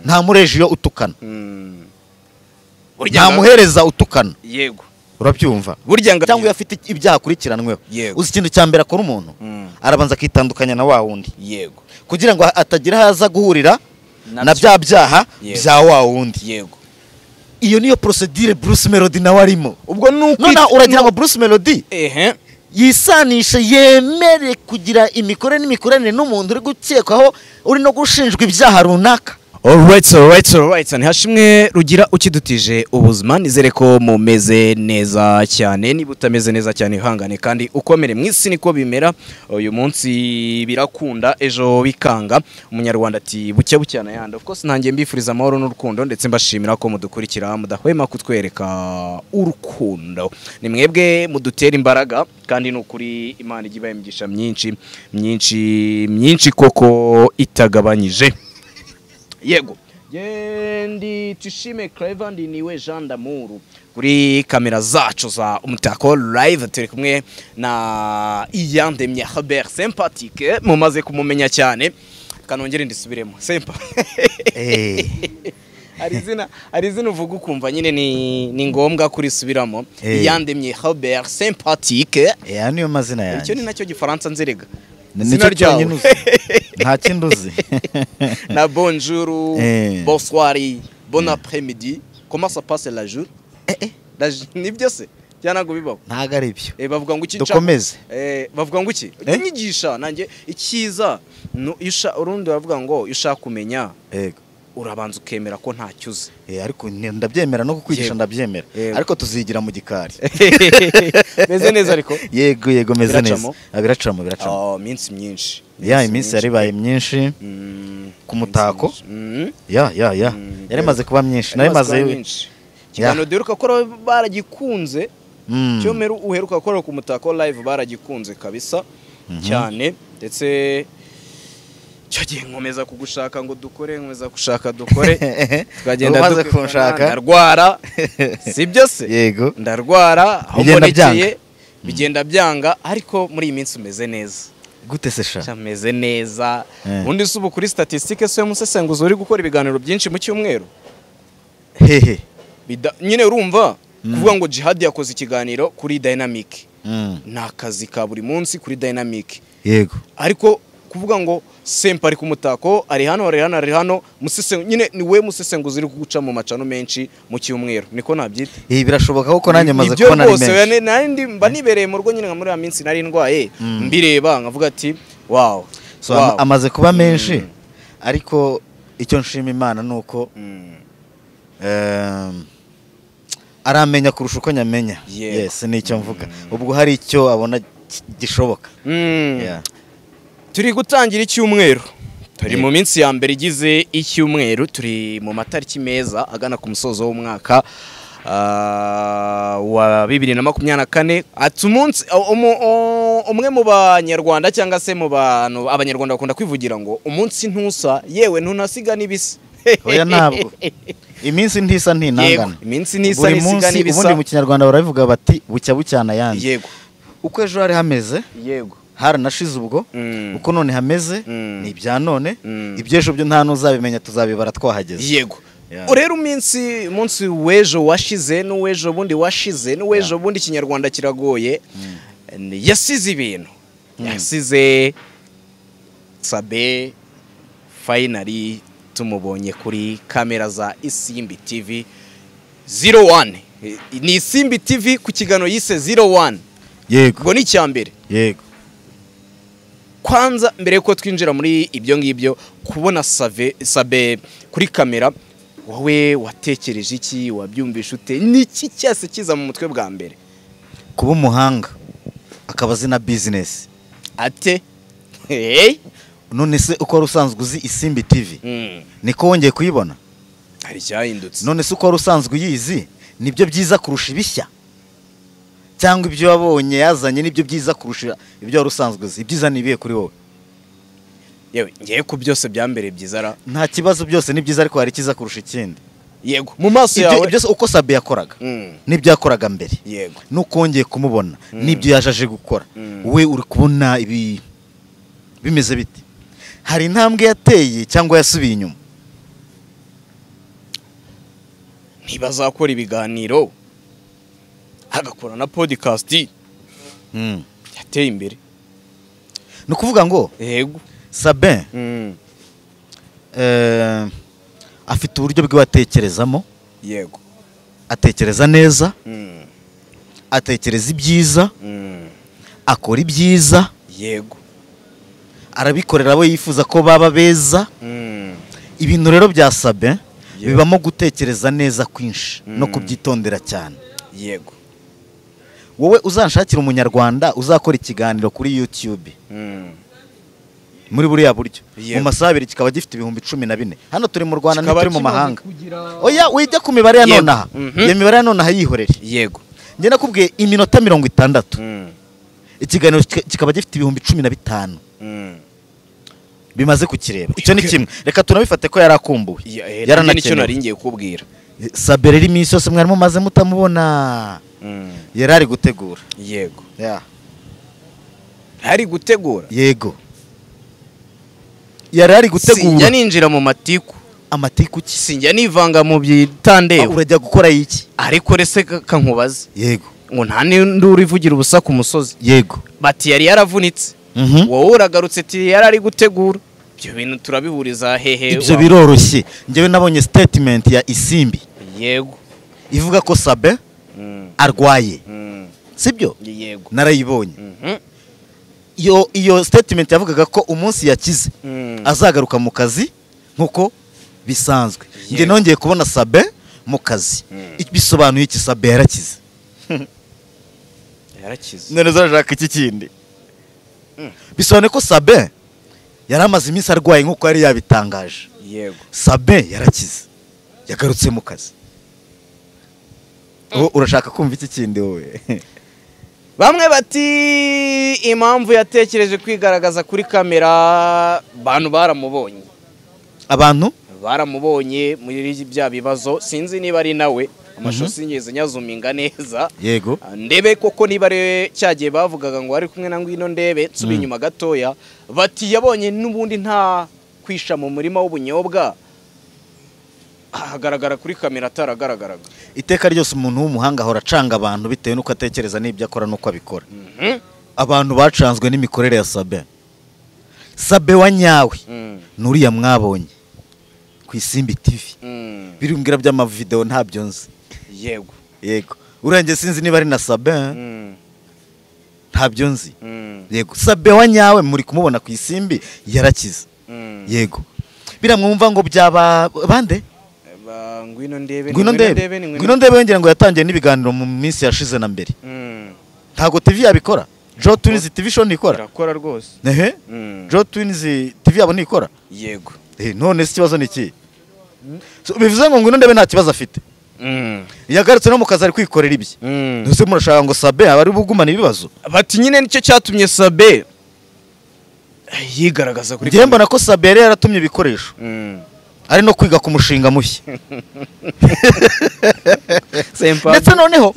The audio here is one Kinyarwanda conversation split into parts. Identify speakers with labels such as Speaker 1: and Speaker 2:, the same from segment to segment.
Speaker 1: nta murejiyo utukana
Speaker 2: burya
Speaker 1: nta muhereza utukana
Speaker 2: yego
Speaker 1: urabyumva
Speaker 2: burya
Speaker 1: cyangwa iyo afite ibyaha akurikiranweho uzi ikintu cya mbere akora umuntu arabanza akitandukanya na wa wundi
Speaker 2: yego
Speaker 1: kugira ngo atagira haza guhurira na bya byaha bya wa wundi
Speaker 2: yego
Speaker 1: iyo niyo procedure Bruce Melody nawe arimo
Speaker 2: ubwo nuko
Speaker 1: uragira ngo Bruce Melody yisanisha yemere kugira n'imikoranire n'umuntu uri gukekwaho uri no gushinjwa ibyaha runaka.
Speaker 2: Alright. Ntihashimwe rugira ukidutije ubuzima nizere ko mumeze neza cyane niba utameze neza cyane ihangane kandi ukomere mwisi niko bimera uyu munsi birakunda ejo bikanga umunyarwanda ati bucye bucyana yanda of course ntangiye mbifuriza amahoro n'urukundo ndetse mbashimira ko mudukurikira mudahwema kutwereka urukundo ni mwebwe mudutera imbaraga kandi n'ukuri Imana igibaye imigisha myinshi koko itagabanyije. Yego Gendi tushime Clever ndi niwe Jean d'Amour kuri kamera zacu za umutako live turi kumwe na iyandemye Robert sympathique mumaze kumumenya cyane kanongere ndisubiremo sempa arizina uvuga ukumva nyine ni ngombwa kuri subiramo iyandemye Robert sympathique
Speaker 1: niyo mazina yanjye
Speaker 2: icyo ni nacyo gifaransa nzerega
Speaker 1: Zina ryawe nta kinduzi
Speaker 2: na bonjour bonsoir bon après-midi comment ça passe la jour nibyo se cyanago bibaho
Speaker 1: ntago ari byo
Speaker 2: bavuga ngo iki
Speaker 1: dukomeze
Speaker 2: bavuga ngo iki nyigisha nanjye ikiza urundi bavuga ngo ushaka kumenya urabanza ukemera ko ntacyuze
Speaker 1: ariko ndabyemera no kukwigisha ndabyemera ariko tuzigira mu gikari
Speaker 2: meze neza ariko
Speaker 1: yego meze neza biracamo
Speaker 2: minsi myinshi
Speaker 1: iminsi yaribaye myinshi ku mutako yari maze kuba myinshi nari maze
Speaker 2: cyane duheruka ko baragikunze cyo meru uheruka ko ku mutako live baragikunze kabisa cyane ndetse cyagiye nkomeza kugushaka ngo dukore twagenda
Speaker 1: umaze kunshaka
Speaker 2: ndarwara sibyo se
Speaker 1: yego
Speaker 2: ndarwara aho mbonekeye bigenda byanga ariko muri iyi minsi umeze neza
Speaker 1: gute se sha
Speaker 2: ameze neza ubundi subu kuri statistique so musesenguzo uri gukora ibiganiro byinshi mu cyumweru nyine urumva kuvuga ngo Jihad yakoze ikiganiro kuri Dynamic nakazi ka buri munsi kuri Dynamic
Speaker 1: yego
Speaker 2: ariko kuvuga ngo sempa ari ku mutako ari hano nyine ni we musesenguzi uri kuguca mu macano menshi mu cyumweru niko nabyita
Speaker 1: birashoboka kuko nanjye maze kubona ari menshi
Speaker 2: nandi mba nibereye mu rugo nyine nka muri ya minsi nari ndwaye mbireba nkavuga ati wow
Speaker 1: amaze kuba menshi ariko icyo nshima Imana nuko aramenya kurusha uko nyamenya yes nicyo mvuga ubwo hari icyo abona gishoboka
Speaker 2: turi gutangira icyumweru turi mu minsi ya mbere igize icyumweru turi mu matariki meza agana ku musozo w'umwaka wa 2024 ati umunsi umwe mu banyarwanda cyangwa se mu bantu abanyarwanda bakunda kwivugira ngo umunsi ntusa yewe ntunasiga nibisa
Speaker 1: oya ntabwo iminsi ntisa ntinangana
Speaker 2: iminsi ntisa nisiga nibisa
Speaker 1: ubundi mu kinyarwanda baravuga bati bucya bucyana yandi
Speaker 2: yego
Speaker 1: uko ejo hari hameze
Speaker 2: yego
Speaker 1: haranashize ubwo uko none hameze ni ibya none ibyejo byo nta nuzabimenya tuzabibara twahageze
Speaker 2: yego urero umunsi wejo washize n'uwejo bundi washize n'uwejo bundi kinyarwanda kiragoye yasize ibintu yasize Sabin finally tumubonye kuri kamera za Isimbi TV 01 ni Isimbi TV ku kigano yise 01
Speaker 1: yego
Speaker 2: ngo ni cyambere
Speaker 1: yego
Speaker 2: kwanza mbere yuko twinjira muri ibyo ngibyo kubona Sabin kuri kamera wowe watekereje iki wabyumvisha ute niki cyase kiza mu mutwe bwa mbere
Speaker 1: kuba umuhanga akaba zina business
Speaker 2: ate
Speaker 1: none se uko rusanzwe uzi Isimbi TV niko wongeye kuyibona
Speaker 2: hari cyahindutse
Speaker 1: none se uko rusanzwe uyizi nibyo byiza kurusha ibishya cyangwa ibyo wabonye yazanye nibyo byiza kurusha ibyo rusanzwe uzi ibyiza nibiye kuri wowe
Speaker 2: yewe ngiye ku byose byambere byiza
Speaker 1: nta kibazo byose ni byiza ariko hari kiza kurusha ikindi
Speaker 2: yego mu maso yawe
Speaker 1: byose uko Sabin yakoraga nibyo yakoraga mbere
Speaker 2: yego
Speaker 1: nukongeye kumubona nibyo yajaje gukora we uri kubona ibi bimeze bite hari intambwe yateye cyangwa yasubiye inyuma
Speaker 2: bazakora ibiganiro agakora na podcast yateye imbere.
Speaker 1: ni ukuvuga ngo
Speaker 2: yego
Speaker 1: Sabin afite uburyo bw'abatekerezamo,
Speaker 2: yego
Speaker 1: atekereza neza, atekereza ibyiza, akora ibyiza,
Speaker 2: yego
Speaker 1: arabikorera abo yifuza ko baba beza. Ibintu rero bya Sabin bibamo gutekereza neza kwinshi no kubyitondera cyane.
Speaker 2: yego
Speaker 1: Wowe uzanshakira umunyarwanda uzakora ikiganiro kuri YouTube muri buriya buryo mu masaha 2 kikaba gifite 14,000. Hano turi mu Rwanda ntituri mu mahanga. Oya wijya ku mibare ya nonaha, iyo mibare ya nonaha yihorere.
Speaker 2: yego
Speaker 1: Nge nakubwiye iminota 60 ikiganiro kikaba gifite 15,000 bimaze kukireba. Icyo ni kimwe, reka tunabifate ko yarakumbuwe,
Speaker 2: yaranakeneye. Nari ngiye kubwira
Speaker 1: Sabin iri minsi yose mwari mumaze mutamubona, yarari gutegura.
Speaker 2: yego
Speaker 1: Yeah.
Speaker 2: hari gutegura.
Speaker 1: Yego yarari gutegura.
Speaker 2: Sinjya ninjira mu matiku.
Speaker 1: Amatiku ki?
Speaker 2: Sinjya nivanga mu byitandebo.
Speaker 1: Urajya gukora iki?
Speaker 2: Ariko rese kankubaze.
Speaker 1: Yego
Speaker 2: ngo nta n'induru ivugira ubusa ku musozi.
Speaker 1: Yego
Speaker 2: Bati yari yaravunitse. Wowe uragarutse ati yarari gutegura. Ibyo bintu turabihuriza hehe?
Speaker 1: Ibyo biroroshye. Ngewe nabonye statement ya Isimbi.
Speaker 2: Yego
Speaker 1: Ivuga ko Sabin arwaye. Sibyo?
Speaker 2: Yego
Speaker 1: Narayibonye. Iyo statement yavugaga ko umunsi yakize azagaruka mu kazi nkuko bisanzwe. Nge nongeye kubona Sabin mu kazi. Bisobanuye iki? Sabin yarakize.
Speaker 2: yarakize.
Speaker 1: None zarashaka iki kindi? Bisobanuye ko Sabin yaramaze iminsi arwaye nkuko yari yabitangaje.
Speaker 2: Yego
Speaker 1: Sabin yarakize, yagarutse mu kazi. Urashaka kumva iki kindi wowe?
Speaker 2: Bamwe bati impamvu yatekereje kwigaragaza kuri kamera, bantu baramubonye.
Speaker 1: Abantu
Speaker 2: baramubonye muri bya bibazo, sinzi niba ari nawe amashusho ngeze nyazuminga neza.
Speaker 1: Yego
Speaker 2: ndebe koko niba ari cyagiye bavugaga ngo ari kumwe na Ngwino ndebe nsubi inyuma gatoya, bati yabonye n'ubundi nta kwisha mu murima w'ubunyobwa, hagaragara kuri kamera ataragaragaraga.
Speaker 1: Iteka ryose umuntu w'umuhanga ahora acanga abantu bitewe nuko atekereza n'ibyo akora nuko abikora. Abantu bacanzwe n'imikorere ya Sabin. Sabin wa nyawe nuriya mwabonye ku Isimbi TV. Birumbwira by'amavideo ntabyo nzi.
Speaker 2: Yego
Speaker 1: Yego urenge sinzi niba ari na Sabin. Ntabyo nzi. Yego Sabin wa nyawe muri kumubona ku Isimbi yarakize. Yego biramwumva ngo byaba bande?
Speaker 2: Ngwino ndebe.
Speaker 1: Ngwino ndebe wengera ngo yatangiye n'ibiganiro mu minsi yashize na mbere. Ntago TV yabikora. Joe Twins TV show nikora.
Speaker 2: Irakora rwose.
Speaker 1: Ehe. Joe Twins TV yabo nikora.
Speaker 2: Yego.
Speaker 1: None si kibazo niki? Bivuze ngo Ngwino ndebe nta kibazo afite. Yagarutse no mu kazi ari kwikorera ibye. Nose murashaka ngo Sabin abari bugumana ibibazo.
Speaker 2: Bati nyine nicyo cyatumye Sabin yigaragaza kuri.
Speaker 1: Ngiye mbona ko Sabin yaratumye ibikoresho. Ari no kwiga ku mushinga mushya. Ndetse noneho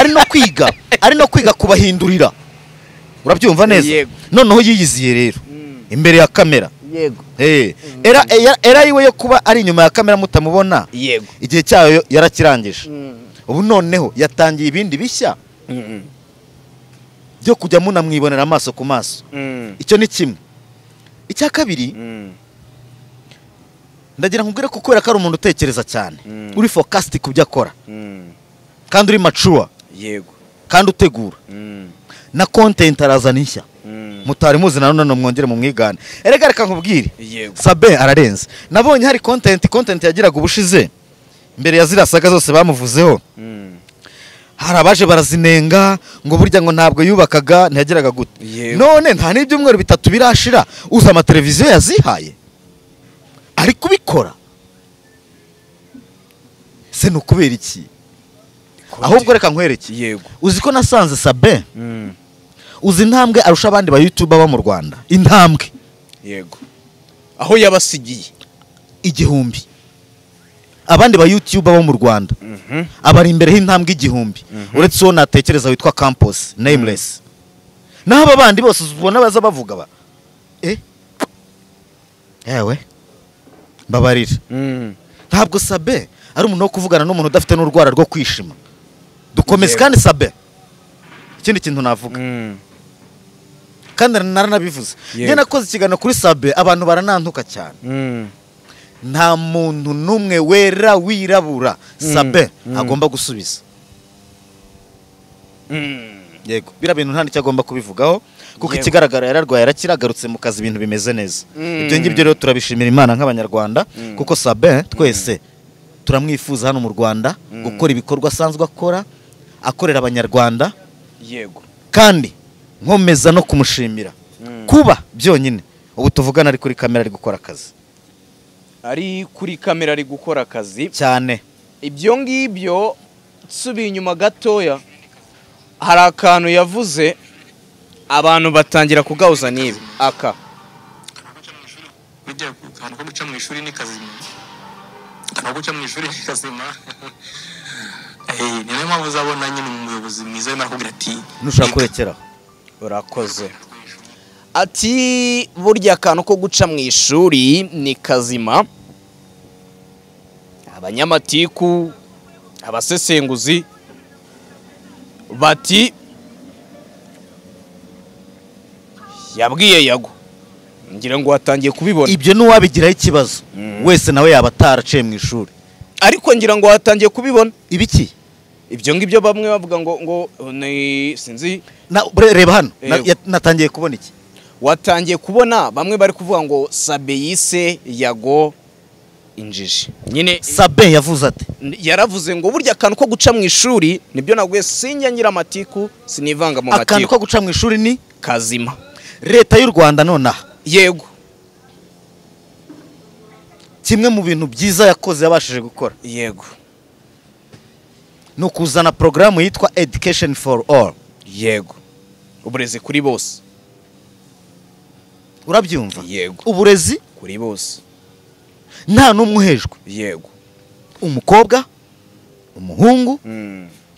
Speaker 1: ari no kwiga kubahindurira. Urabyumva neza? Noneho yiyiziye rero imbere ya kamera.
Speaker 2: Yego.
Speaker 1: Era yiwe yo kuba ari inyuma ya kamera mutamubona.
Speaker 2: Yego.
Speaker 1: Igihe cyayo yarakirangije. Ubu noneho yatangiye ibindi bishya byo kujya munamwibonera amaso ku maso. Icyo ni kimwe. Icya kabiri ndagira nkubwire ko kwera ko ari umuntu utekereza cyane, uri focused ku byo akora, kandi uri mature.
Speaker 2: Yego.
Speaker 1: Kandi utegura na content arazana ishya mutari muzi na none mwongere mu mwigane. Erega reka nkubwire Sabin ararenze. Nabonye hari content yagiraga ubushize mbere ya zira saga zose bamuvuzeho. Hari abaje barazinenga ngo burya ngo ntabwo yubakaga ntiyagiraga gute. None nta n'ibyumweru 3 birashira uza ama televiziyo yazihaye ari kubikora. Se nukubera iki? Ahubwo reka nkwereke.
Speaker 2: Yego.
Speaker 1: Uzi ko nasanze Sabin uzi intambwe arusha abandi ba YouTuber ba mu Rwanda. Intambwe.
Speaker 2: Yego. Aho yabasigiye
Speaker 1: 1000. Abandi ba YouTuber bo mu Rwanda abari imbere y'intambwe 1000. Uretse uwo natekereza witwa Campus Nameless. Naho abandi bose ubona baza bavuga ba ewe babarira. ntabwo Sabin ari umuntu wo kuvugana n'umuntu udafite n'urwara rwo kwishima. Dukomeze kandi Sabin ikindi kintu navuga kandi naranabivuze njye nakoze ikiganiro kuri Sabin abantu baranantuka cyane. Nta muntu numwe wera wirabura Sabin agomba gusubiza. Yego bira bintu nta nicyo agomba kubivugaho kuko ikigaragara yararwaye arakiragarutse mu kazi ibintu bimeze neza. Ibyo ngibyo rero turabishimira Imana nk'abanyarwanda kuko Sabin twese turamwifuza hano mu Rwanda gukora ibikorwa asanzwe akora akorera abanyarwanda.
Speaker 2: Yego
Speaker 1: kandi nkomeza no kumushimira kuba byonyine ubu tuvugana ari kuri kamera ari gukora akazi.
Speaker 2: Ari kuri kamera ari gukora akazi
Speaker 1: cyane.
Speaker 2: Ibyo ngibyo subiye inyuma gatoya hari akantu yavuze abantu batangira kugahuza Niba aka
Speaker 3: bijya akantu ko guca mu ishuri ni kazima. Akantu ko guca mu ishuri ni kazima. Niyo mpamvu uzabona nyine umuyobozi mwiza arimo arakubwira ati
Speaker 1: nushaka kurekera
Speaker 2: urakoze. Ati burya akantu ko guca mu ishuri ni kazima. Abanyamatiku abasesenguzi bati yabwiye Yago ngira ngo watangiye kubibona.
Speaker 1: Ibyo n'uwabigiraho ikibazo wese nawe yaba ataraciye mu ishuri
Speaker 2: ariko ngira ngo watangiye kubibona.
Speaker 1: Ibiki
Speaker 2: ibyo ngibyo bamwe bavuga ngo ni sinzi
Speaker 1: reba hano natangiye kubona iki.
Speaker 2: Watangiye kubona bamwe bari kuvuga ngo Sabin yise Yago injiji. Nyine
Speaker 1: Sabin yavuze ati
Speaker 2: yaravuze ngo burya akantu ko guca mu ishuri nibyo nagwe sinjya ngira amatiku sinivanga mu matiku.
Speaker 1: Akantu ko guca mu ishuri ni
Speaker 2: kazima.
Speaker 1: Leta y'u Rwanda nonaha
Speaker 2: yego
Speaker 1: kimwe mu bintu byiza yakoze yabashije gukora
Speaker 2: yego
Speaker 1: no kuzana programu yitwa Education for All.
Speaker 2: Yego uburezi kuri bose.
Speaker 1: Urabyumva?
Speaker 2: Yego
Speaker 1: uburezi
Speaker 2: kuri bose
Speaker 1: nta numwe uhejwe.
Speaker 2: Yego
Speaker 1: umukobwa umuhungu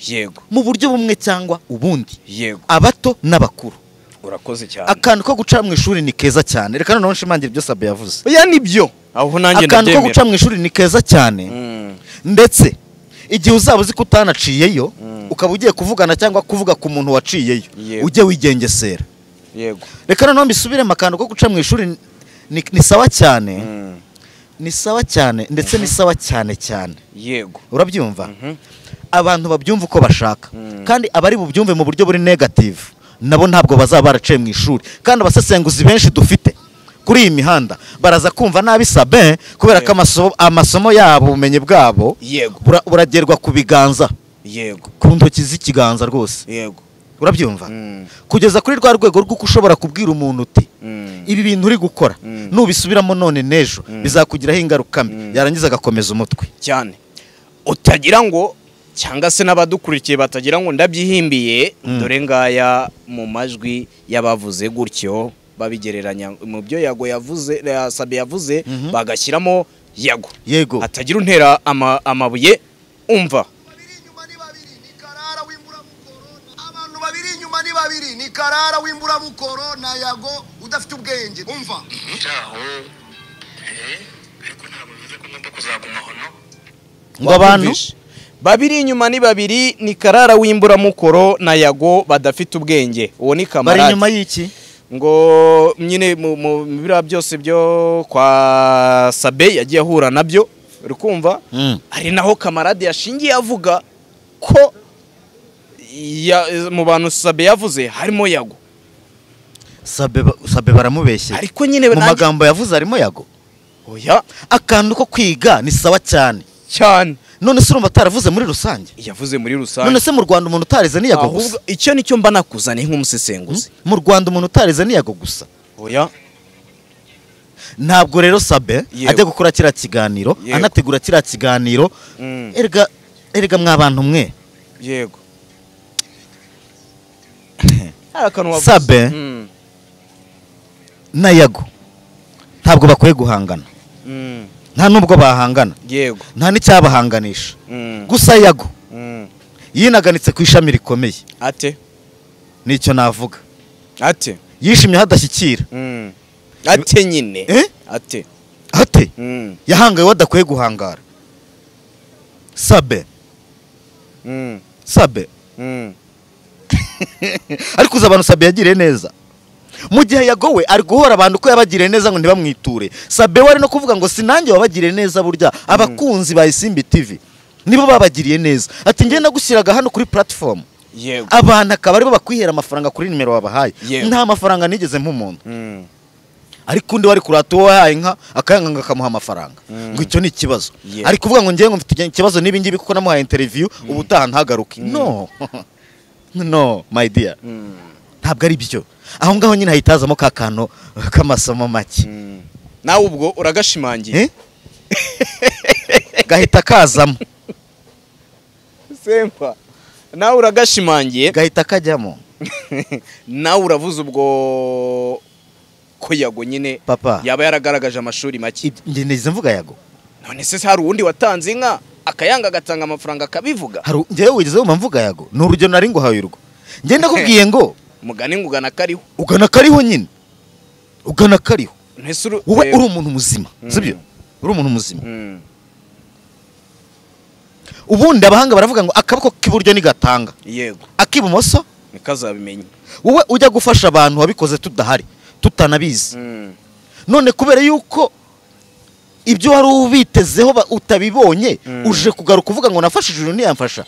Speaker 2: yego
Speaker 1: mu buryo bumwe cyangwa ubundi.
Speaker 2: Yego
Speaker 1: abato n'abakuru.
Speaker 2: Urakoze cyane.
Speaker 1: Akantu ko guca mu ishuri ni keza cyane. Reka noneho nshimangira ibyo Sabin yavuze.
Speaker 2: Oya nibyo aho nanjye ndabyemera.
Speaker 1: Akantu ko guca mu ishuri ni keza cyane. Ndetse igihe uzaba uzi ko utanaciyeyo ukaba ugiye kuvugana cyangwa kuvuga ku muntu waciyeyo ujye wigengesera.
Speaker 2: Yego
Speaker 1: reka noneho mbisubiremo akantu ko guca mu ishuri ni sawa cyane. Ni sawa cyane ndetse ni sawa cyane cyane.
Speaker 2: Yego
Speaker 1: urabyumva? Abantu babyumva uko bashaka kandi abari bubyumve mu buryo buri negative nabo ntabwo bazaba baraciye mu ishuri. Kandi abasesenguzi benshi dufite kuri iyi mihanda baraza kumva nabi Sabin kubera ko amasomo yabo ubumenyi bwabo buragerwa ku biganza.
Speaker 2: Yego
Speaker 1: ku ntoki z'ikiganza rwose.
Speaker 2: Yego
Speaker 1: urabyumva? Kugeza kuri rwa rwego rw'uko ushobora kubwira umuntu uti ibi bintu uri gukora nubisubiramo none nejo bizakugiraho ingaruka mbi yarangiza agakomeza umutwe
Speaker 2: cyane utagira ngo cyangwa se n'abadukurikiye batagira ngo ndabyihimbiye. Dore ngaya mu majwi y'abavuze gutyo babigereranya mu byo Yago yavuze Sabin yavuze bagashyiramo Yago.
Speaker 1: Yego
Speaker 2: hatagira untera amabuye umva.
Speaker 4: Abantu babiri inyuma ni babiri ni Karara w'imburamukoro na Yago udafite ubwenge umva.
Speaker 3: ariko ntabwo bivuze ko ngomba kuzaguma hano.
Speaker 1: ngo abantu
Speaker 2: babiri inyuma ni babiri ni Karara w'imburamukoro na Yago badafite ubwenge. Uwo ni kamarade.
Speaker 1: Bari inyuma y'iki?
Speaker 2: Ngo nyine mu bira byose byo kwa Sabin yagiye ahura nabyo uri kumva. Ari naho kamarade yashingiye avuga ko mu bantu Sabin yavuze harimo Yago.
Speaker 1: Sabin baramubeshye
Speaker 2: ariko nyine
Speaker 1: mu magambo yavuze harimo Yago.
Speaker 2: Oya
Speaker 1: akantu ko kwiga ni sawa cyane
Speaker 2: cyane.
Speaker 1: None se urumva ataravuze muri rusange?
Speaker 2: Yavuze muri rusange.
Speaker 1: None se mu Rwanda umuntu utarize ni Yago gusa?
Speaker 2: Icyo nicyo mba nakuzaniye nk'umusesenguzi.
Speaker 1: Mu Rwanda umuntu utarize ni Yago gusa?
Speaker 2: Oya
Speaker 1: ntabwo rero Sabin ajya gukora kiriya kiganiro anategura kiriya kiganiro. Erega mwabantu mwe.
Speaker 2: Yego
Speaker 1: Sabin na Yago ntabwo bakwiye guhangana. Nta nubwo bahangana.
Speaker 2: Yego
Speaker 1: nta n'icyabahanganisha. Gusa Yago yinaganitse ku ishami rikomeye.
Speaker 2: Ate
Speaker 1: nicyo navuga.
Speaker 2: Ate
Speaker 1: yishimye hadashyikira.
Speaker 2: Ate nyine
Speaker 1: ate yahangaye wadakwiye guhangara. Sabin Sabin ariko uza abantu Sabin yagiriye neza mu gihe Yago we ari guhora abantu ko yabagiriye neza ngo ntibamwiture. Sabin wari no kuvuga ngo sinange wabagiriye neza burya abakunzi ba Isimbi TV nibo babagiriye neza. Ati ngenda gushyiraga hano kuri platform
Speaker 2: yego
Speaker 1: abantu akaba aribo bakwihera amafaranga kuri nimero wabahaye. Nta mafaranga nigeze nk'umuntu ariko undi wari kurata uwo wahaye inka akayanga akamuha amafaranga ngo icyo ni ikibazo. Ari kuvuga ngo ngiye ngo mfite ikibazo nibi ngibi kuko namuhaye interview ubutaha ntagaruke. No no my dear, ntabwo ari byo. Aho ngaho nyine hayitazamo kakano k'amasomo make.
Speaker 2: Nawe ubwo uragashimangiye
Speaker 1: gahita kazamo
Speaker 2: sempa, nawe uragashimangiye
Speaker 1: gahita kajyamo.
Speaker 2: nawe uravuze ubwo ko Yago nyine
Speaker 1: papa
Speaker 2: yaba yaragaragaje amashuri make.
Speaker 1: Nge nize mvuga Yago,
Speaker 2: none se hari uwundi watanze inka akayanga agatanga amafaranga akabivuga?
Speaker 1: hari ngewe wigeze wumva mvuga Yago? Ni urugero nari nguhaye urwo. Nge ndakubwiye ngo
Speaker 2: umugani ngo ugana kariho,
Speaker 1: ugana kariho nyine, ugana kariho. Wowe uri umuntu muzima sibyo? Uri umuntu muzima. Ubundi abahanga baravuga ngo akaboko k'iburyo ni gatanga,
Speaker 2: yego
Speaker 1: akibumoso
Speaker 2: nikazabimenye.
Speaker 1: wowe ujya gufasha abantu wabikoze tudahari tutanabizi. None kubera yuko ibyo wari ubitezeho utabibonye uje kugaruka kuvuga ngo nafashije ijuru ntiyamfasha,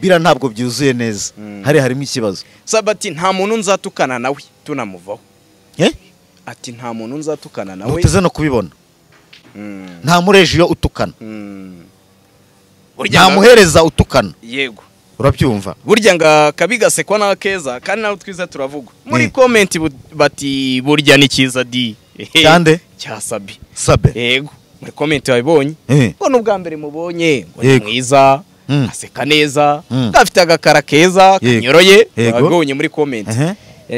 Speaker 1: bira ntabwo byuzuye neza. Hari harimo ikibazo.
Speaker 2: Sabati nta muntu nzatukana nawe tunamuvaho. Ati nta muntu nzatukana nawe
Speaker 1: uteze no kubibona. Nta mureje yo utukana, nta muhereza utukana.
Speaker 2: Yego
Speaker 1: urabyumva.
Speaker 2: Burya nga kabigasekwa na keza kandi nawe twiza turavuga muri comment bati burya ni kiza di
Speaker 1: cyande
Speaker 2: cya Sabin. Yego muri comment wabibonye bone ubwa mbere mubonye mwiza aseka neza afite agakara keza kanyoroye wabibonye muri comment.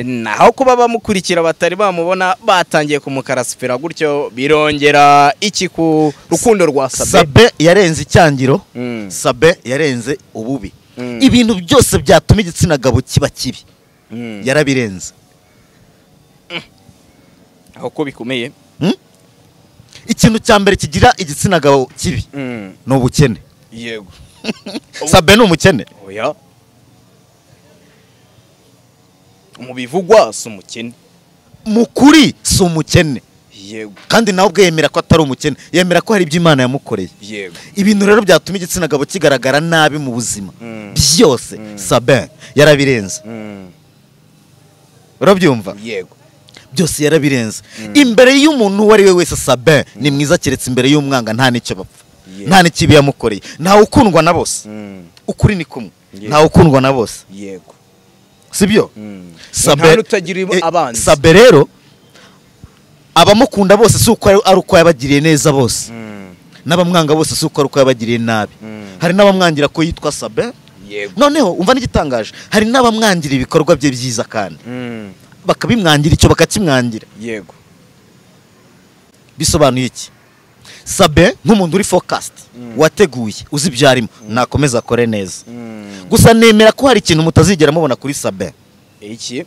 Speaker 2: Naho kuba bamukurikira batari bamubona batangiye kumukarasifera gutyo birongera iki ku rukundo rwa Sabin.
Speaker 1: Sabin yarenze icyangiro, Sabin yarenze ububi. Ibintu byose byatuma igitsina gabo kiba kibi yarabirenze.
Speaker 2: Aho ko bikomeye
Speaker 1: ikintu cya mbere kigira igitsina gabo kibi no ubukene.
Speaker 2: Yego
Speaker 1: Sabin umukene?
Speaker 2: Oya, umubivugwa si umukene,
Speaker 1: mukuri si umukene.
Speaker 2: Yego
Speaker 1: kandi nawe ubwe yemera ko atari umukene, yemera ko hari ibyo Imana yamukoreye.
Speaker 2: Yego
Speaker 1: ibintu rero byatuma igitsina gabo kigaragara nabi mu buzima byose Sabin yarabirenze. Urabyumva?
Speaker 2: Yego
Speaker 1: byose yarabirenze. Imbere y'umuntu uwo ari we wese Sabin ni mwiza, keretse imbere y'umwanga nta nicyo bapfa, nta n'ikibi yamukoreye. Ntawe ukundwa na bose, ukuri ni kumwe. Ntawe ukundwa na bose.
Speaker 2: Yego
Speaker 1: sibyo?
Speaker 2: Sabin utagira abanzi.
Speaker 1: Sabin rero abamukunda bose si uko ari uko yabagiriye neza bose, n'abamwanga bose si uko ari uko yabagiriye nabi. Hari n'abamwangira ko yitwa Sabin. Noneho umva n'igitangaje, hari n'abamwangira ibikorwa bye byiza kandi bakabimwangira icyo bakakimwangira.
Speaker 2: Yego
Speaker 1: bisobanuye iki? Sabin nk'umuntu uri focused, wateguye, uzi ibyarimo, nakomeza akore neza. Gusa nemera ko hari ikintu mutazigera mubona kuri Sabin.
Speaker 2: Iki?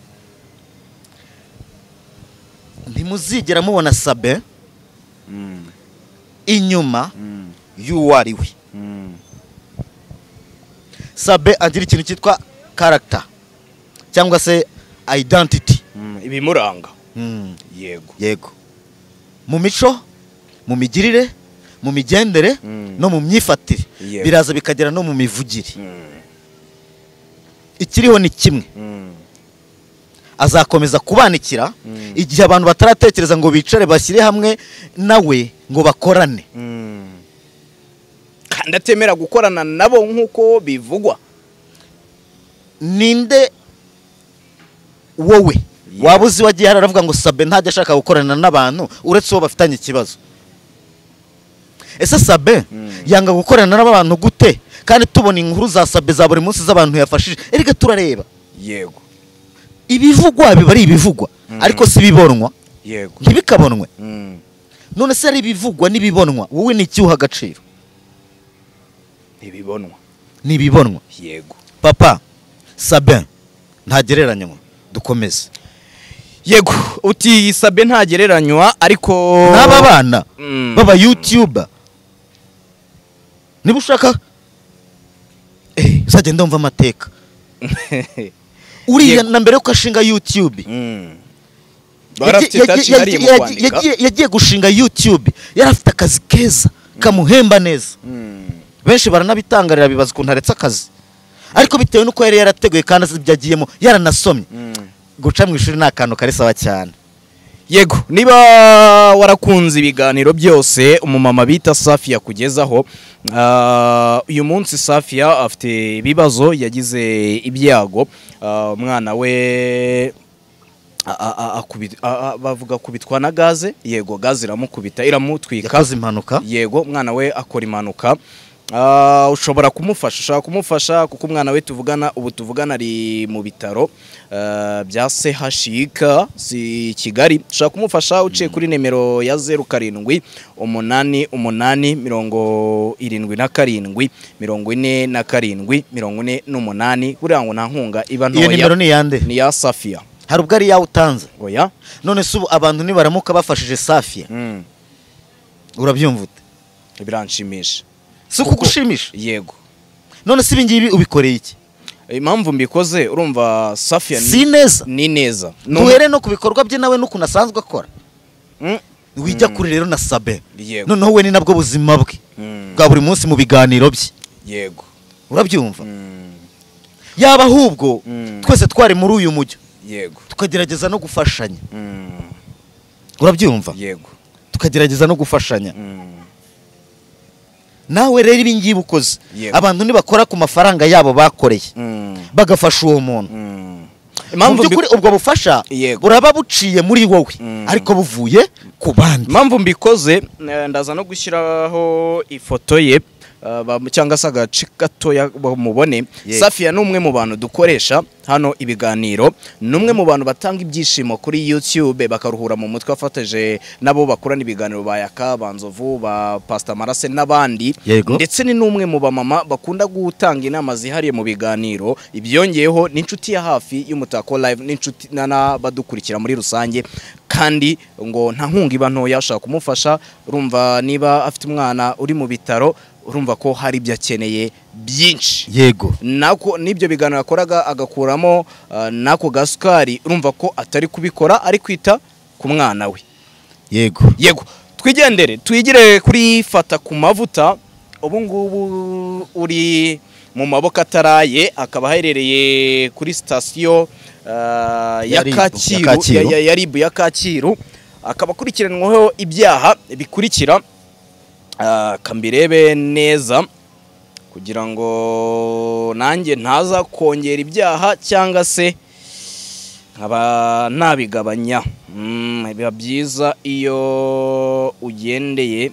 Speaker 1: Ntimuzigera mubona Sabin inyuma y'uwo ari we. Sabin agira ikintu cyitwa character cyangwa se identity,
Speaker 2: ibimuranga. Yego
Speaker 1: yego, mu mico, mu migirire, mu migendere no mu myifatire, biraza bikagera no mu mivugire. Ikiriho ni kimwe, azakomeza kubanikira igihe abantu bataratekereza ngo bicare bashyire hamwe nawe ngo bakorane.
Speaker 2: Kandi atemera gukorana nabo nk'uko bivugwa.
Speaker 1: Ninde wowe waba uzi wagiye haravuga ngo Sabin ntajya ashaka gukorana n'abantu uretse uwo bafitanye ikibazo? Ese Sabin yanga gukorana n'abantu gute kandi tubona inkuru za Sabin za buri munsi z'abantu yafashije? Erega turareba.
Speaker 2: Yego
Speaker 1: ibivugwa biba ari ibivugwa, ariko si bibonwa.
Speaker 2: Yego
Speaker 1: ntibikabonwe. None se ari ibivugwa n'ibibonwa, wowe ni iki uha agaciro?
Speaker 2: Ibibonwa
Speaker 1: n'ibibonwa.
Speaker 2: Yego
Speaker 1: papa Sabin ntagereranywa. Dukomeze.
Speaker 2: Yego uti Sabin ntagereranywa, ariko
Speaker 1: n'aba bana baba YouTuber niba ushaka uzagenda wumva amateka uriya na mbere yuko ashinga YouTube yagiye gushinga YouTube yari afite akazi keza kamuhemba neza benshi baranabitangarira bibaza ukuntu aretse akazi ariko bitewe nuko yari yarateguye kandi byagiyemo yaranasomye guca mu ishuri nta kantu karisaba cyane.
Speaker 2: Yego, niba warakunze ibiganiro byose umumama bita Safia kugezaho, uyu munsi Safia afite ibibazo, yagize ibyago, umwana we bavuga kubitwa na gaze. Yego, gaze iramukubita iramutwika,
Speaker 1: yakoze impanuka.
Speaker 2: Yego, umwana we akora impanuka. Ushobora kumufasha kuko umwana we tuvugana ari mu bitaro bya CHUK si Kigali. Ushobora kumufasha uciye kuri nimero ya 0788 77 47 48 buriya ngo nta nkunga iba ntoya.
Speaker 1: Iyo nimero ni yande?
Speaker 2: Ni ya Safia.
Speaker 1: Hari ubwo ari yawe utanze?
Speaker 2: Oya.
Speaker 1: None se abantu nibaramuka bafashije Safia urabyumva ute?
Speaker 2: Biranshimisha.
Speaker 1: Si kugushimisha?
Speaker 2: Yego.
Speaker 1: None se ibingibi ubikoreye iki?
Speaker 2: Impamvu mbikoze urumva Safia ni neza.
Speaker 1: Duhere no kubikorwa bye nawe nuko nasanzwe akora. Wijya kuri rero na Sabin. Noneho we ni nabwo buzima bwe bwa buri munsi mu biganiro bye.
Speaker 2: Yego.
Speaker 1: Urabyumva? Yaba ahubwo twese twari muri uyu mujyo.
Speaker 2: Yego.
Speaker 1: Tukagerageza no gufashanya. Urabyumva?
Speaker 2: Yego.
Speaker 1: Tukagerageza no gufashanya. Nawe rero ibingibi ukoze abantu nibakora ku mafaranga yabo bakoreye bagafasha uwo muntu. Impamvu kuri ubwo bufasha buraba buciye muri wowe ariko buvuye ku bandi.
Speaker 2: Impamvu mbikoze ndaza no gushyiraho ifoto ye cyangwa se agace gatoya mubone. Safia ni umwe mu bantu dukoresha hano ibiganiro, numwe mu bantu batanga ibyishimo kuri YouTube bakaruhura mu mutwe afateje nabo bakorana ibiganiro ba Yaka, Banzovu, ba Pastor Marase n'abandi. Ndetse ni numwe mu bamama bakunda gutanga inama zihariye mu biganiro. Ibyongeyeho n'inshuti ya hafi y'Umutako Live, n'inshuti n'abadukurikira muri rusange, kandi ngo nta nkunga iba ntoya. Ashaka kumufasha, urumva niba afite umwana uri mu bitaro, urumva ko hari ibyo akeneye byinshi.
Speaker 1: Yego.
Speaker 2: Nako nibyo biganiro akoraga agakuramo nako gasukari, urumva ko atari kubikora ari kwita ku mwana we.
Speaker 1: Yego.
Speaker 2: Yego. Twigendere twigire kuri Fatakumavuta. Ubu ngubu uri mu maboko ataraye, akaba aherereye kuri station ya Kacyiru, ya Ibya Fatakumavuta. Akaba akurikiranweho ibyaha bikurikira. Kambirebe neza kugira ngo nanjye ntaza kongera ibyaha cyangwa se nkaba nabigabanya. Biba byiza iyo ugendeye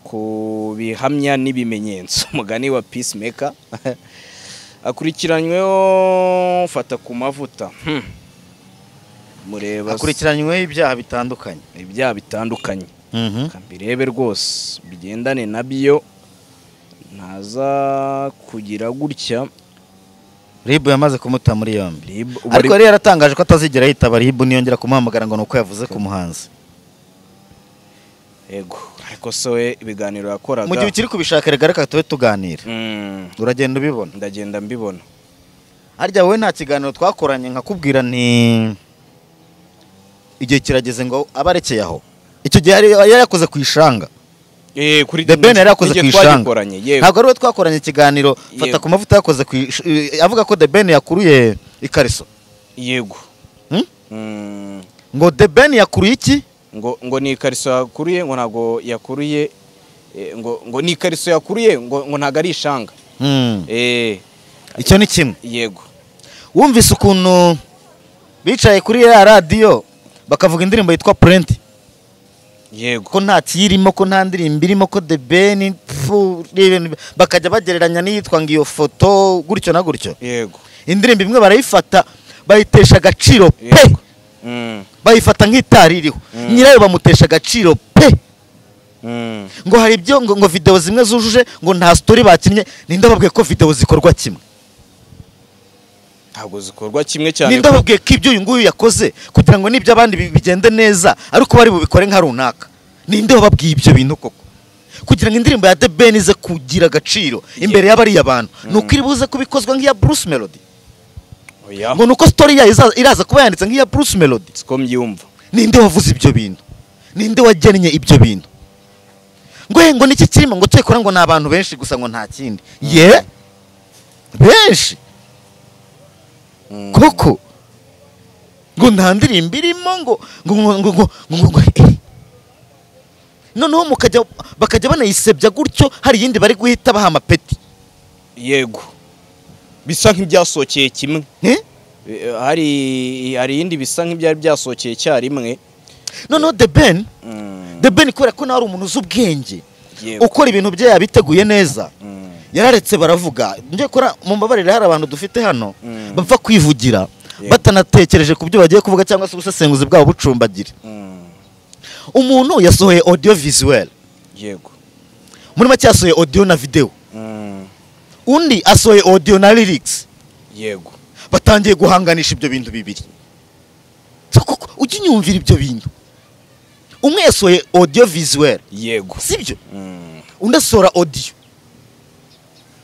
Speaker 2: ku bihamya n'ibimenyetso. Umugani wa Peacemaker. Akurikiranyweho Fatakumavuta. Mureba
Speaker 1: akurikiranyweho ibyaha bitandukanye. Kambirebe rwose bigendane nabyo ntaza kugira gutya. RIB yamaze kumuta muri yombi, ariko yari yaratangaje ko atazigera yitaba RIB niyongera kumuhamagara ngo nuko yavuze ku muhanzi.
Speaker 2: Yego, ariko sowe ibiganiro yakoraga
Speaker 1: mu gihe ukiri kubishaka regareka tube tuganira. Uragenda ubibona?
Speaker 2: Ndagenda mbibona.
Speaker 1: Harya wowe nta kiganiro twakoranye nkakubwira nti igihe kirageze ngo abarekeye aho. Icyo gihe yari yakoze kwishanga.
Speaker 2: Kuri
Speaker 1: Ben yari yakoze kwishanga. Ntabwo ari twakoranye ikiganiro Fatakumavuta yakoze avuga ko Ben yakuruye ikariso.
Speaker 2: Yego.
Speaker 1: Ngo Ben yakuruye iki?
Speaker 2: Ngo ni ikariso yakuruye, ngo ntago yakuruye, ngo ni ikariso yakuruye, ngo ntago ari ishanga.
Speaker 1: Icyo ni kimwe.
Speaker 2: Yego.
Speaker 1: Wumvise ukuntu bicaye kuri ya radio bakavuga indirimbo yitwa Print.
Speaker 2: Yego.
Speaker 1: Ko nta kirimo, ko nta ndirimbo irimo, ko Ben bakajya bagereranya n'iyitwa ngo iyo foto gutyo na gutyo.
Speaker 2: Yego.
Speaker 1: Indirimbo imwe barayifata bayitesha agaciro pe. Bayifata nk'itari iriho. Nyirayo bamutesha agaciro pe. Ngo hari ibyo ngo video zimwe zujuje ngo nta story bakinnye. Ninde babwiye ko video zikorwa kimwe?
Speaker 2: Ntabwo zikorwa kimwe cyane.
Speaker 1: Ninde babwiye ko ibyo uyu nguyu yakoze kugira ngo nibyo abandi bigende neza ariko bari bubikore nka runaka? Ninde babwiye ibyo bintu koko? kugira ngo indirimbo ya The Ben ize kugira agaciro imbere y'abariya bantu nuko iri buze kubikozwa nk'iya Bruce Melody. Ngo nuko story yayo iraza kuba yanditse nk'iya Bruce Melody.
Speaker 2: Siko mbyumva.
Speaker 1: Ninde wavuze ibyo bintu? Ninde wagennye ibyo bintu? Ngo niki kirimo ngo cyekora ngo nabantu benshi gusa ngo nta kindi. Ye benshi. Koko ngo nta ndirimbo irimo ngo noneho bakajya banayisebya gutyo hari yindi bari guhita baha amapeti.
Speaker 2: Yego. Bisa nk'ibyasohokeye kimwe. Hari yindi bisa nk'ibyari byasohokeye cyarimwe.
Speaker 1: Noneho The Ben kubera ko nawe ari umuntu uzi ubwenge ukora ibintu bye yabiteguye neza yararetse baravuga nje kora mu mbabarire hari abantu dufite hano bapfa kwivugira batanatekereje ku byo bagiye kuvuga cyangwa se ubusesenguzi bwabo bucumbagira. Umuntu yasohoye audio visual.
Speaker 2: Yego.
Speaker 1: Muri make yasohoye audio na video. Undi asohoye audio na lyrics.
Speaker 2: Yego.
Speaker 1: Batangiye guhanganisha ibyo bintu bibiri. Ujye unyumvira ibyo bintu. Umwe yasohoye audio visual.
Speaker 2: Yego.
Speaker 1: Sibyo? Undi asohora audio.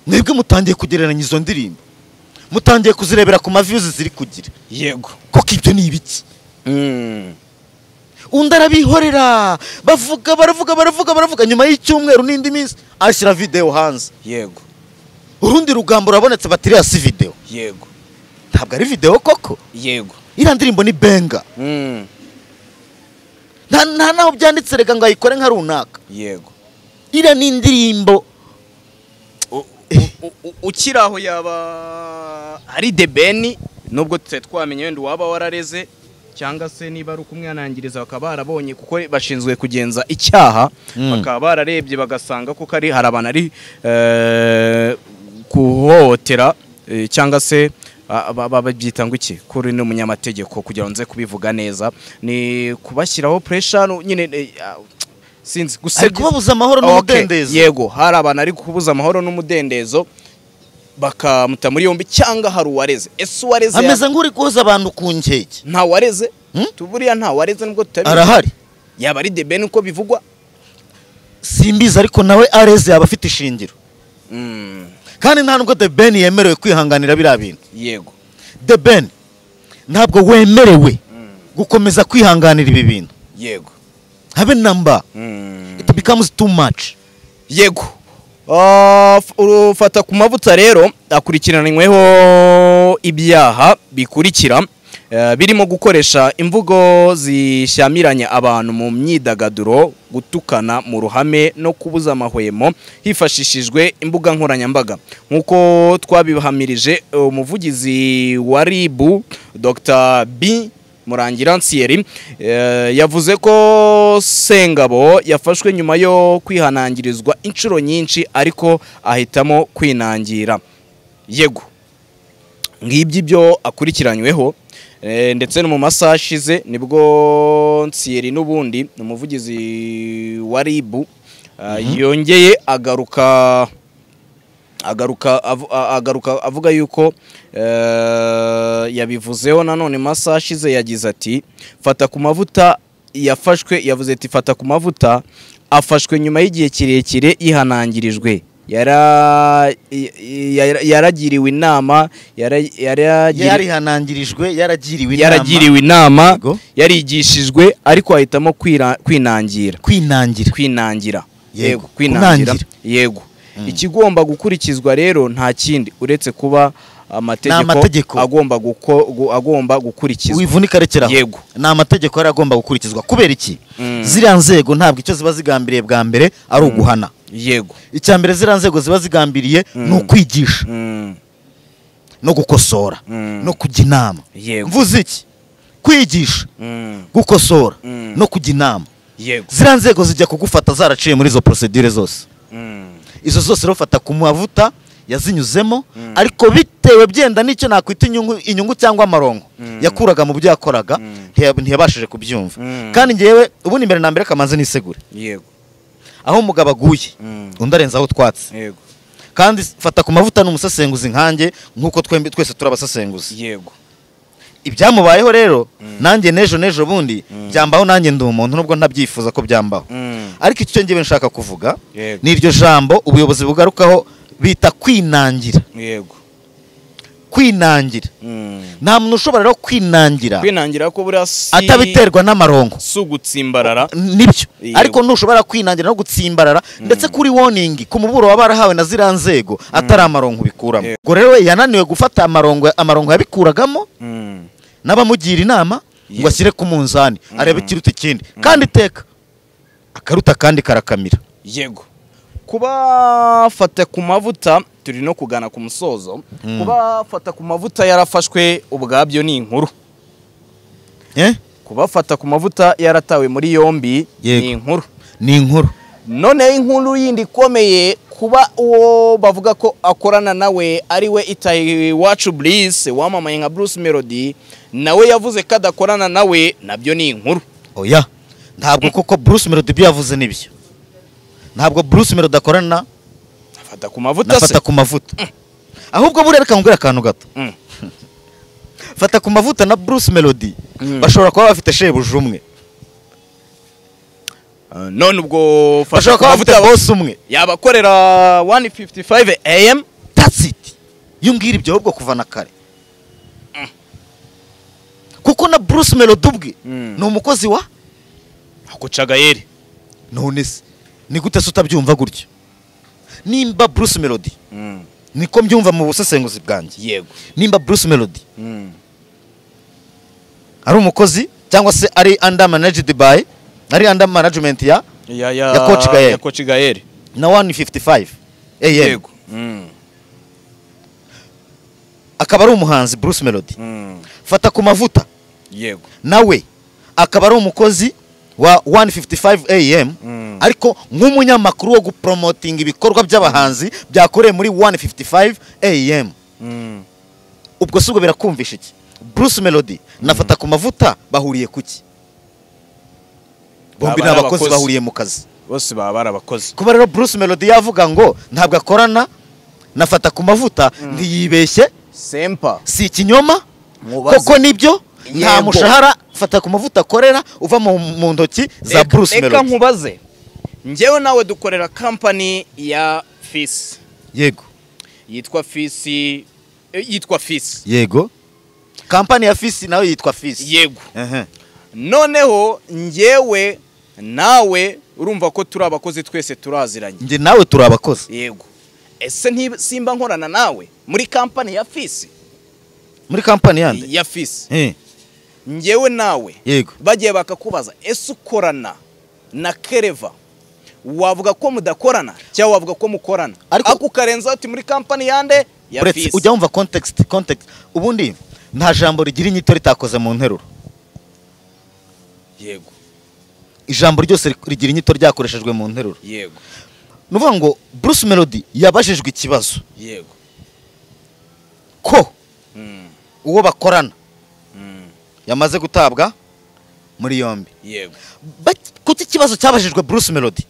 Speaker 1: Mwebwe mutangiye kugereranya izo ndirimbo. Mutangiye kuzirebera ku ma views ziri kugira.
Speaker 2: Yego.
Speaker 1: Koko ibyo ni ibiki? Undi arabihorera baravuga nyuma y'icyumweru n'indi minsi ashyira video hanze.
Speaker 2: Yego.
Speaker 1: Urundi rugambo rabonetse batiriya si video.
Speaker 2: Yego.
Speaker 1: Ntabwo ari video koko.
Speaker 2: Yego.
Speaker 1: Iriya ndirimbo ni benga. Nta naho byanditse rega ngo ayikore nka runaka.
Speaker 2: Yego.
Speaker 1: Iriya ni indirimbo
Speaker 2: ukiraho yaba ari The Ben nubwo twamenye wenda waba warareze cyangwa se niba ari ukumwanangiriza bakaba barabonye kuko bashinzwe kugenza icyaha bakaba bararebye bagasanga ko hari abantu ari kuhotera cyangwa se babyita ngo iki kuri n'umunyamategeko kugira ngo nze kubivuga neza ni kubashyiraho pressure nyine sinzi
Speaker 1: kubabuza amahoro n'umudendezo.
Speaker 2: Yego, hari abantu ari kubuza amahoro n'umudendezo bakamuta muri yombi cyangwa hari uwareze. Ese uwareze
Speaker 1: ameze nk'uri kuza abantu ku nkeke.
Speaker 2: Nta wareze? Tuburiya nta wareze nubwo tutabizi.
Speaker 1: Arahari.
Speaker 2: Yaba ari The Ben uko bivugwa?
Speaker 1: Simbizi ariko nawe areze yaba afite ishingiro. Kandi nta nubwo The Ben yemerewe kwihanganira biriya bintu.
Speaker 2: Yego.
Speaker 1: The Ben ntabwo wemerewe gukomeza kwihanganira ibi bintu.
Speaker 2: Yego.
Speaker 1: Habe number. It becomes too much.
Speaker 2: Yego. Fatakumavuta rero akurikiranyweho ibyaha bikurikira birimo gukoresha imvugo zishyamiranya abantu mu myidagaduro, gutukana mu ruhame no kubuza amahwemo hifashishijwe imbuga nkoranyambaga. Nkuko twabihamirije umuvugizi wa RIB Dr. B Murangira Nsieri yavuze ko Sengabo yafashwe nyuma yo kwihanangirizwa inshuro nyinshi ariko ahitamo kwinangira. Yego. Ngibyo ibyo akurikiranyweho ndetse no mu masaha ashize nibwo Nsieri n'ubundi umuvugizi wa RIB yongeye agaruka avuga yuko yabivuzeho nanone masaha ashize yagize ati Fatakumavuta yafashwe yavuze ati Fatakumavuta afashwe nyuma y'igihe kirekire yihanangirijwe yaragiriwe inama
Speaker 1: yaragiriwe
Speaker 2: inama yarigishijwe ariko ahitamo kwinangira. Yego, kwinangira. Yego. Ikigomba gukurikizwa rero nta kindi uretse kuba amategeko agomba gukurikizwa.
Speaker 1: Wivunika rekeraho.
Speaker 2: Yego.
Speaker 1: Na amategeko ari agomba gukurikizwa kubera iki? Ziriya nzego ntabwo icyo ziba zigambiriye bwa mbere ari uguhana.
Speaker 2: Yego.
Speaker 1: Icyambere ziriya nzego ziba zigambiriye no kwigisha no gukosora no kujya inama. Mvuze iki? Kwigisha, gukosora no kujya inama.
Speaker 2: Yego.
Speaker 1: Ziriya nzego zijya kugufata zaraciye muri izo procedure zose. Izo zose Fatakumavuta yazinyuzemo ariko bitewe byenda nicyo nakwita inyungu cyangwa amarongo yakuraga mu byo yakoraga ntiyabashije kubyumva. Kandi ngewe ubu imbere na mbere kamanze nisegure.
Speaker 2: Yego.
Speaker 1: Aho umugabo aguye undi arenza aho twatse.
Speaker 2: Yego.
Speaker 1: Kandi Fatakumavuta n'umusesenguzi nkanjye nkuko twese turabasesenguzi.
Speaker 2: Yego.
Speaker 1: ibyamubayeho rero nanjye nejo bundi byambaho nanjye ndi umuntu nubwo ntabyifuza ko byambaho ariko icyo ngiye nshaka kuvuga ni iryo jambo ubuyobozi bugarukaho bita kwinangira.
Speaker 2: Yego.
Speaker 1: Kwinangira. Nta muntu ushobora rero kwinangira
Speaker 2: ko buriya si
Speaker 1: atabiterwa n'amarongo
Speaker 2: si ugutsimbarara
Speaker 1: nibyo. Ariko ntushobora kwinangira no gutsimbarara ndetse kuri warning ku muburo waba barahawe na ziriya nzego atari amarongo bikuramo. Ubwo rero we yananiwe gufata amarongo yabikuragamo n'abamugira inama ngo ashyire ku munzani arebe ikiruta ikindi kandi iteka akaruta kandi karakamira.
Speaker 2: Yego. Kuba Fatakumavuta turi no kugana ku musozo. Kuba Fatakumavuta yarafashwe ubwabyo ni inkuru. Kuba Fatakumavuta yaratawe muri yombi ni inkuru.
Speaker 1: Ni inkuru.
Speaker 2: None inkuru yindi ikomeye kuba uwo bavuga ko akorana nawe ari we Itayi Wacu Bliss wamamaye nka Bruce Melody nawe yavuze ko adakorana nawe nabyo ni inkuru.
Speaker 1: Oya ntabwo koko Bruce Melody byavuze nibyo. Ntabwo Bruce Melody akorana Fatakumavuta. Ahubwo burereka ngura akantu gato. Fatakumavuta na Bruce Melody bashobora kuba bafite shebuja umwe.
Speaker 2: None ubwo
Speaker 1: Fatakumavuta boss umwe
Speaker 2: yabakorera 1:55 AM.
Speaker 1: That's it. Yungira ibyo ahubwo kuva na kare. Kuko na Bruce Melody ubwe ni umukozi wa
Speaker 2: Kucagayeri.
Speaker 1: None se ni gute se utabyumva gutyo? Nimba Bruce Melody niko mbyumva mu busesenguzi bwanjye.
Speaker 2: Yego.
Speaker 1: Nimba Bruce Melody ari umukozi cyangwa se ari under managed by ari under management ya Coach Gayeri na 1:55 AM.
Speaker 2: Yego.
Speaker 1: Akaba ari umuhanzi Bruce Melody. Fatakumavuta.
Speaker 2: Yego.
Speaker 1: Nawe akaba ari umukozi wa 1:55 AM ariko nk'umunyamakuru wo gupromoting ibikorwa by'abahanzi byakoreye muri 1:55 AM. Ubwo subwo birakumvisha iki? Bruce Melody na Fatakumavuta bahuriye kuki? Bombi n'abakozi bahuriye mu kazi.
Speaker 2: Bose baba barabakozi.
Speaker 1: Kuba rero Bruce Melody yavuga ngo ntabwo akorana na Fatakumavuta ntiyibeshye.
Speaker 2: Sempa.
Speaker 1: Si ikinyoma koko nibyo. Nta mushahara Fatakumavuta akorera uva mu ntoki za Bruce Melody.
Speaker 2: Reka nkubaze. Njyewe nawe dukorera company ya Fisi.
Speaker 1: Yego.
Speaker 2: Yitwa Fisi.
Speaker 1: Yego. Company ya Fisi nawe yitwa Fisi.
Speaker 2: Yego. Noneho njyewe nawe urumva ko turi abakozi twese turaziranye.
Speaker 1: Nje nawe turi abakozi.
Speaker 2: Yego. Ese simba nkorana nawe muri company ya Fisi?
Speaker 1: Muri company yande?
Speaker 2: Ya Fisi. Njyewe nawe
Speaker 1: Yego.
Speaker 2: bagiye bakakubaza ese ukorana na Kereva wavuga ko mudakorana cyangwa wavuga ko mukorana ariko ukarenza ati muri company yande ya Fisi.
Speaker 1: Ujya umva context ubundi nta jambo rigira inyito ritakoze mu nteruro.
Speaker 2: Yego.
Speaker 1: Ijambo ryose rigira inyito ryakoreshejwe mu nteruro.
Speaker 2: Yego.
Speaker 1: Nuvuga ngo Bruce Melody yabajijwe ikibazo.
Speaker 2: Yego.
Speaker 1: Ko uwo bakorana yamaze gutabwa muri yombi.
Speaker 2: Yego.
Speaker 1: Kuki ikibazo cyabajijwe Bruce Melody?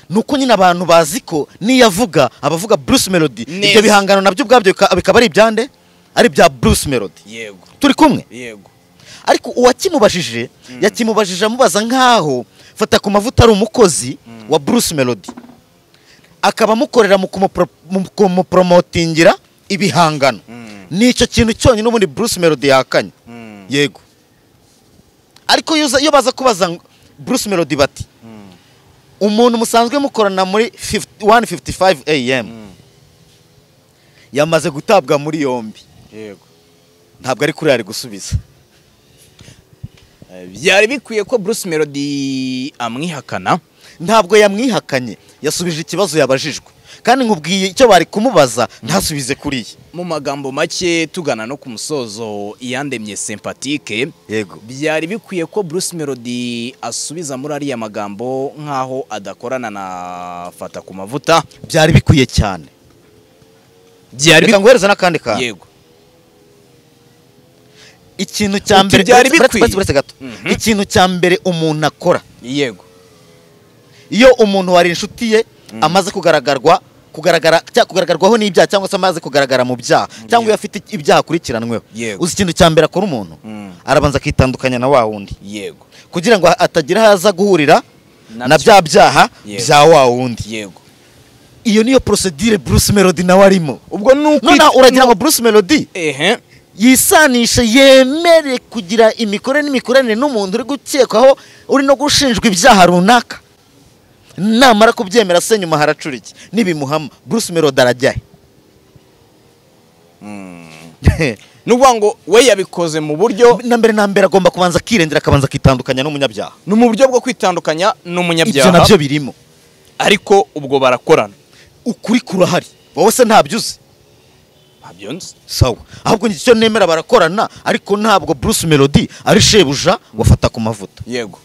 Speaker 1: Nuko nyine abantu bazi ko niyavuga abavuga Bruce Melody ibyo bihangano nabyo ubwabyo bikaba ari ibyande ari bya Bruce Melody.
Speaker 2: Yego.
Speaker 1: Turi kumwe?
Speaker 2: Yego.
Speaker 1: Ariko uwakimubajije yakimubajije amubaza nkaho Fatakumavuta ari umukozi wa Bruce Melody akaba mukorera mu kumupromotingira ibihangano. Nicyo kintu cyonyine ubundi Bruce Melody yakanye. Yego. Ariko iyo baza kubaza Bruce Melody bati umuntu musanzwe mukorana muri 1:55 AM yamaze gutabwa muri yombi.
Speaker 2: Yego.
Speaker 1: Ntabwo ari kuri ari gusubiza.
Speaker 2: Byari bikwiye ko Bruce Melody amwihakana.
Speaker 1: Ntabwo yamwihakanye, yasubije ikibazo yabajijwe. Kandi nkubwiye icyo bari kumubaza ntasubize kuriye.
Speaker 2: Mu magambo make tugana no ku musozo yandemye sympathique.
Speaker 1: Yego.
Speaker 2: Byari bikwiye ko Bruce Melody asubiza muri ariya magambo nkaho adakorana na Fatakumavuta.
Speaker 1: Byari bikwiye cyane.
Speaker 2: Byari
Speaker 1: bikangwereza nakandi ka.
Speaker 2: Yego.
Speaker 1: Ikintu cya mbere ikintu cya mbere umuntu akora.
Speaker 2: Yego.
Speaker 1: Iyo umuntu wari inshuti ye amaze kugaragarwa kugaragarwaho n'ibyaha cyangwa se amaze kugaragara mu byaha cyangwa iyo afite ibyaha akurikiranweho uzi ikintu cya mbere akora umuntu arabanza akitandukanya na wa wundi
Speaker 2: yego
Speaker 1: kugira ngo atagira haza guhurira na bya byaha bya wa wundi iyo niyo procedure Bruce Melody nawe arimo ubwo nuko uragira ngo Bruce Melody yisanisha yemere kugira n'imikoranire n'umuntu uri gukekwaho uri no gushinjwa ibyaha runaka namara kubyemera se nyuma haracura iki nibimuhama Bruce Melody arajyahe
Speaker 2: nuvuga ngo we yabikoze mu buryo
Speaker 1: na mbere agomba kubanza akirengera akabanza akitandukanya n'umunyabyaha
Speaker 2: no mu buryo bwo kwitandukanya n'umunyabyaha
Speaker 1: ibyo nabyo birimo
Speaker 2: ariko ubwo barakorana
Speaker 1: ukuri kurahari wowe se ntabyuze
Speaker 2: ntabyonze
Speaker 1: sawa ahubwo icyo nemera barakorana ariko ntabwo Bruce Melody ari shebuja wafata ku mavuta
Speaker 2: yego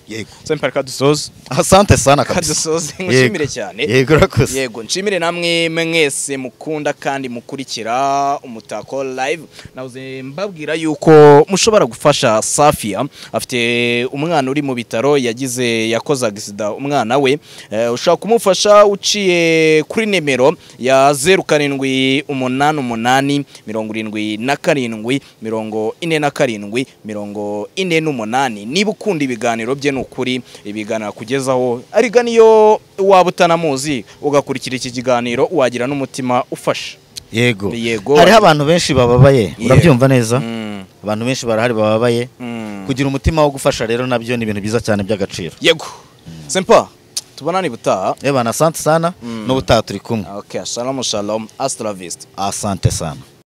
Speaker 2: Semper kadusoze
Speaker 1: asante sana
Speaker 2: kadusoze nshimire cyane
Speaker 1: yego rakoze
Speaker 2: yego nshimire namwe mwese mukunda kandi mukurikira Umutako live nawuze mbabwira yuko mushobora gufasha Safia afite umwana uri mu bitaro yakoze accident umwana we ushaka kumufasha uciye kuri nimero ya 0788 77 niba ukunda ibiganiro bye n'ukuri ibiganiro kugezaho ariko niyo waba utanamuzi ugakurikira iki kiganiro wagira n'umutima ufasha
Speaker 1: yego hariho abantu benshi bababaye urabyumva neza abantu benshi barahari bababaye kugira umutima wo gufasha rero nabyo ni ibintu byiza cyane by'agaciro
Speaker 2: yego Semper tubonani butaha
Speaker 1: asante sana n'ubutaha turi kumwe
Speaker 2: okay shalom hasta la vista
Speaker 1: asante sana